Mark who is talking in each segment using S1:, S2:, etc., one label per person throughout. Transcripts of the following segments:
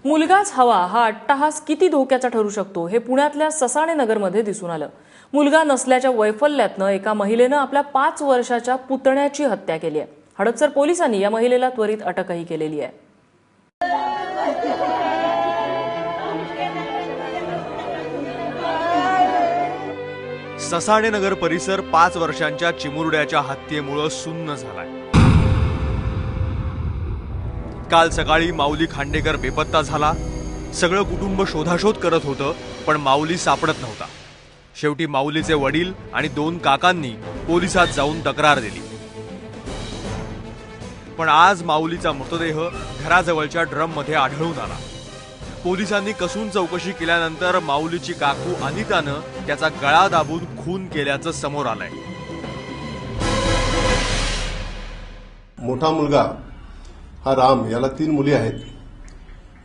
S1: मुलगाच हवा हा अट्टहास किती धोक्याचा ठरू शकतो हे पुण्यातल्या ससाणे नगरमध्ये दिसून आलं। मुलगा नसल्याच्या वैफल्यातनं एका महिलेनं आपल्या 5 वर्षाच्या पुतण्याची हत्या केली आहे। हडपसर पोलिसांनी या महिलेला त्वरित अटकही केलेली आहे।
S2: ससाणे नगर परिसर 5 वर्षांच्या चिमुरड्याच्या हत्येमुळे सुन्न झालाय। काल सकाळी माऊली खांडेकर बेपत्ता झाला। सगळं कुटुंब शोधाशोध करत होतं, पण माऊली सापडत नव्हता। शेवटी माऊलीचे वडील आणि 2 काकांनी पोलिसात जाऊन तक्रार दिली, पण आज माऊलीचा मृतदेह घराजवळच्या ड्रममध्ये आढळून आला। पोलिसांनी कसून चौकशी केल्यानंतर माऊलीची काकू अनितानं त्याचा गळा दाबून खून केल्याचं समोर आलंय।
S3: मोठा मुलगा हा राम, याला 3 मुली आहेत।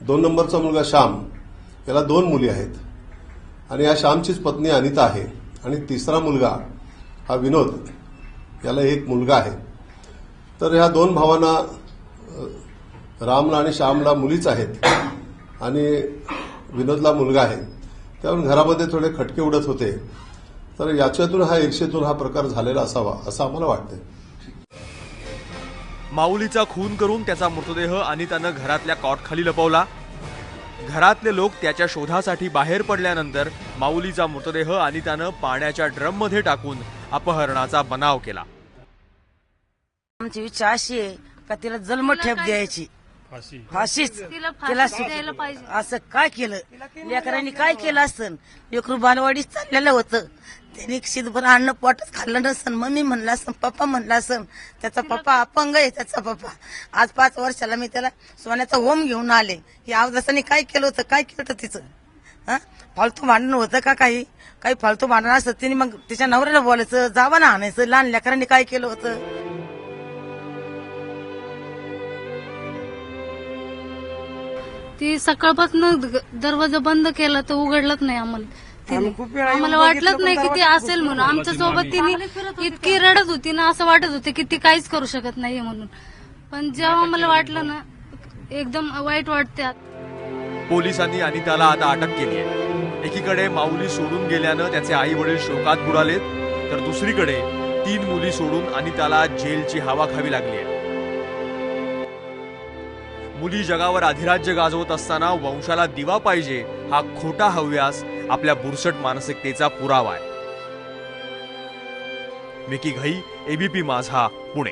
S3: 2 नंबरचा मुलगा श्याम, याला 2 मुली आहेत आणि या श्यामचीच पत्नी अनिता आहे। आणि 3रा मुलगा हा विनोद, याला 1 मुलगा आहे। तर ह्या 2 भावांना, रामला आणि श्यामला मुलीच आहेत आणि विनोदला मुलगा आहे। त्यामुळे घरामध्ये थोडे खटके उडत होते। तर याच्यातून हा ईर्षेतून हा प्रकार झालेला असावा असं आम्हाला वाटतंय।
S2: माऊलीचा खून करून त्याचा मृतदेह अनितानं घरातल्या कॉटखाली लपवला। घरातले लोक त्याच्या शोधासाठी बाहेर पडल्यानंतर माऊलीचा मृतदेह अनितानं पाण्याच्या ड्रममध्ये टाकून अपहरणाचा बनाव केला।
S4: आमची इच्छा अशी आहे का तिला जन्मठेप द्यायची, फाशीच तिला असं काय केलं, लेकरांनी काय केलं असतं। लेकरू बालवाडीत चाललेलं होतं, त्यांनी शीतभर अन्न पोटच खाल्लं नसन। मम्मी म्हणला असं, पप्पा म्हणला असं। त्याचा पप्पा अपंग आहे, त्याचा पप्पा। आज 5 वर्षाला मी त्याला सोन्याचा होम घेऊन आले। ही अवदासाने काय केलं होतं, काय केलं होतं तिचं? फालतू भांडण होतं का? काही फालतू भांडण असतं तिने मग तिच्या नवऱ्याला बोलायचं, जावा ना आणायचं। लहान लेकरांनी काय केलं होतं?
S5: ती सकाळपासून दरवाजा बंद केला तर उघडलाच नाही आम्हाला। आम्हाला वाटलंच नाही की ती असेल म्हणून। आमच्या सोबत तिने इतकी रडत होती ना, असं वाटत होतं की ती काहीच करू शकत नाहीये म्हणून। पण जेव्हा आम्हाला वाटलं ना, एकदम वाईट वाटते।
S2: पोलिसांनी अनिताला आता अटक केली आहे। एकीकडे माऊली सोडून गेल्यानं त्याचे आई वडील शोकात बुडालेत, तर दुसरीकडे 3 मुली सोडून अनिताला जेलची हवा खावी लागली आहे। मुली जगावर अधिराज्य गाजवत असताना वंशाला दिवा पाहिजे हा खोटा हव्यास आपल्या बुरसट मानसिकतेचा पुरावा आहे। मिकी घई, एबीपी माझा, पुणे।